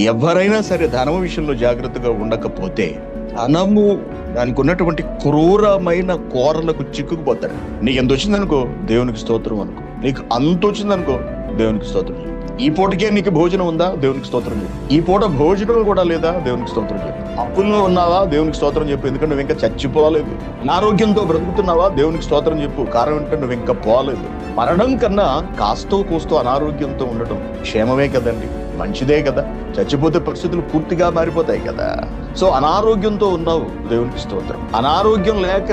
ఎవరైనా సరే ధనం విషయంలో జాగ్రత్తగా ఉండకపోతే ధనము దానికి ఉన్నటువంటి క్రూరమైన కోరలకు చిక్కుకుపోతాడు. నీకు ఎంత వచ్చిందనుకో దేవునికి స్తోత్రం అనుకో, నీకు అంత వచ్చిందనుకో దేవునికి స్తోత్రం. ఈ పూటకే నీకు భోజనం ఉందా దేవునికి స్తోత్రం చెప్పు. ఈ పూట భోజనం కూడా లేదా దేవునికి స్తోత్రం చెప్పు. అప్పుల్లో ఉన్నావా దేవునికి స్తోత్రం చెప్పు, ఎందుకంటే నువ్వు ఇంకా చచ్చిపోలేదు. అనారోగ్యంతో బ్రతుకుతున్నావా దేవునికి స్తోత్రం చెప్పు, కారణం ఏంటంటే నువ్వు ఇంకా పోలేదు. మరణం కన్నా కాస్తో కూస్తో అనారోగ్యంతో ఉండటం క్షేమమే కదండి, మంచిదే కదా. చచ్చిపోతే పరిస్థితులు పూర్తిగా మారిపోతాయి కదా. సో అనారోగ్యంతో ఉన్నావు దేవునికి స్తోత్రం. అనారోగ్యం లేక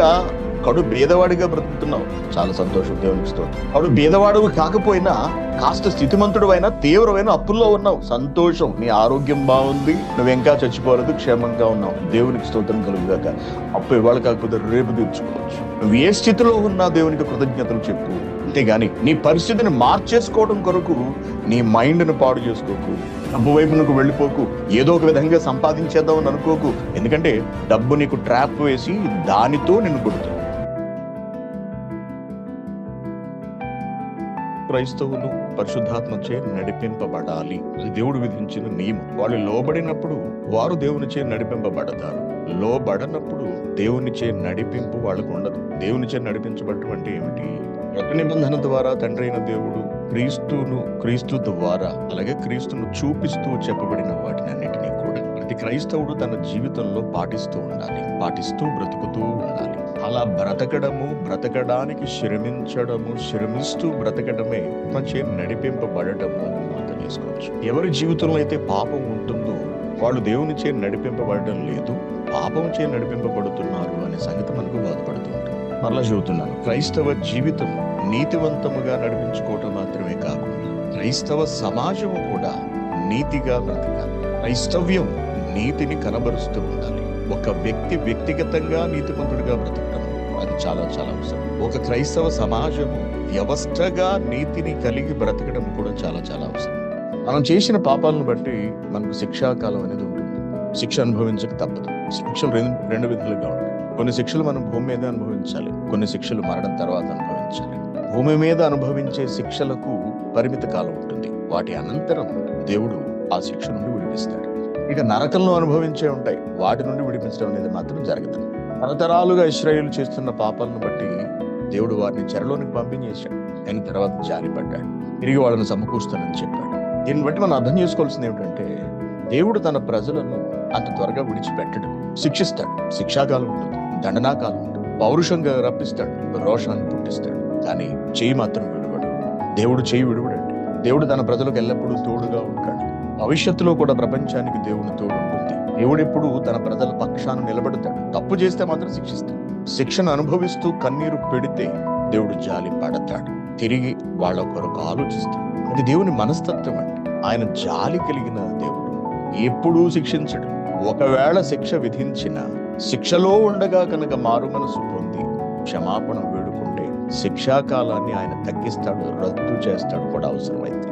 కడు బీదవాడిగా బ్రతుకుతున్నావు, చాలా సంతోషం దేవునికి స్తోత్రం. కడు బీదవాడు కాకపోయినా కాస్త స్థితిమంతుడు అయినా తీవ్రమైన అప్పుల్లో ఉన్నావు, సంతోషం. నీ ఆరోగ్యం బాగుంది, నువ్వు ఇంకా చచ్చిపోలేదు, క్షేమంగా ఉన్నావు, దేవునికి స్తోత్రం కలుగుగాక. అప్పు ఇవాళ కాకపోతే రేపు తీర్చుకోవచ్చు. నువ్వు ఏ స్థితిలో ఉన్నా దేవునికి కృతజ్ఞతలు చెప్పు. అంతేగాని నీ పరిస్థితిని మార్చేసుకోవడం కొరకు నీ మైండ్ను పాడు చేసుకోకు, డబ్బు వైపు నువ్వు వెళ్ళిపోకు, ఏదో ఒక విధంగా సంపాదించేద్దామని అనుకోకు. ఎందుకంటే డబ్బు నీకు ట్రాప్ వేసి దానితో నిన్ను కొడుతుంది. క్రైస్తవులు పరిశుద్ధాత్మచే నడిపింపబడాలి, అది దేవుడు విధించిన నియమం. వాళ్ళు లోబడినప్పుడు వారు దేవునిచే నడిపింపబడతారు, లోబడనప్పుడు దేవునిచే నడిపింపు వాళ్ళకు ఉండదు. దేవునిచే నడిపించబడటం అంటే ఏమిటి? కొత్త నిబంధన ద్వారా తండ్రి అయిన దేవుడు క్రీస్తు ద్వారా అలాగే క్రీస్తును చూపిస్తూ చెప్పబడిన వాటిని అన్నిటినీ కూడా ప్రతి క్రైస్తవుడు తన జీవితంలో పాటిస్తూ ఉండాలి, పాటిస్తూ బ్రతుకుతూ ఉండాలి. అలా బ్రతకడానికి శ్రమిస్తూ బ్రతకడమే మంచి నడిపింపబడటము అర్థం చేసుకోవచ్చు. ఎవరి జీవితంలో అయితే పాపం ఉంటుందో వాళ్ళు దేవునిచే నడిపింపబడటం లేదు, పాపం చే నడిపింపబడుతున్నారు అనే సంగతి మనకు బాధపడుతూ ఉంటుంది. మరలా చెబుతున్నాను, క్రైస్తవ జీవితం నీతివంతముగా నడిపించుకోవటం మాత్రమే కాకుండా క్రైస్తవ సమాజము కూడా నీతిగా బ్రతకాలి. క్రైస్తవ్యం నీతిని కనబరుస్తూ ఉండాలి. ఒక వ్యక్తిగతంగా నీతిమంతుడిగా బ్రతకడం అది చాలా చాలా అవసరం. ఒక క్రైస్తవ సమాజము వ్యవస్థగా నీతిని కలిగి బ్రతకడం కూడా చాలా చాలా అవసరం. మనం చేసిన పాపాలను బట్టి మనకు శిక్షాకాలం అనేది ఉంటుంది. శిక్ష అనుభవించక తప్పదు. శిక్షలు రెండు విధాలుగా ఉంటాయి. కొన్ని శిక్షలు మనం భూమి మీద అనుభవించాలి, కొన్ని శిక్షలు మరణం తర్వాత అనుభవించాలి. భూమి మీద అనుభవించే శిక్షలకు పరిమిత కాలం ఉంటుంది, వాటి అనంతరం దేవుడు ఆ శిక్ష నుండి విడిపిస్తాడు. ఇక నరకంలో అనుభవించే ఉంటాయి, వాటి నుండి విడిపించడం అనేది మాత్రం జరగదు. తరతరాలుగా ఇశ్రాయేలు చేస్తున్న పాపాలను బట్టి దేవుడు వారిని చెరలోనికి పంపించేశాడు. ఆయన తర్వాత జాలిపడ్డాడు, తిరిగి వాళ్ళని సమకూరుస్తానని చెప్పాడు. దీన్ని బట్టి మనం అర్థం చేసుకోవాల్సింది ఏమిటంటే దేవుడు తన ప్రజలను అంత త్వరగా విడిచిపెట్టడు, శిక్షిస్తాడు. శిక్షాకాలం ఉంటుంది, దండనాకాలం ఉంటుంది, పౌరుషంగా రప్పిస్తాడు, రోషాన్ని పుట్టిస్తాడు. కానీ చెయ్యి మాత్రం విడువడు. దేవుడు చెయ్యి విడువడండి. దేవుడు తన ప్రజలకు ఎల్లప్పుడూ తోడుగా ఉంటాడు. భవిష్యత్తులో కూడా ప్రపంచానికి దేవుని తోడు ఉంటుంది. దేవుడు ఎప్పుడు తన ప్రజల పక్షాన నిలబడతాడు. తప్పు చేస్తే మాత్రం శిక్షిస్తాడు. శిక్షను అనుభవిస్తూ కన్నీరు పెడితే దేవుడు జాలి పడతాడు, తిరిగి వాళ్ళ కొరకు ఆలోచిస్తాడు. అది దేవుని మనస్తత్వం అండి. ఆయన జాలి కలిగిన దేవుడు ఎప్పుడూ శిక్షించడు. ఒకవేళ శిక్ష విధించిన శిక్షలో ఉండగా కనుక మారు మనసు పొంది క్షమాపణ వేడుకుంటే శిక్షాకాలాన్ని ఆయన తగ్గిస్తాడు, రద్దు చేస్తాడు కూడా అవసరమైతే.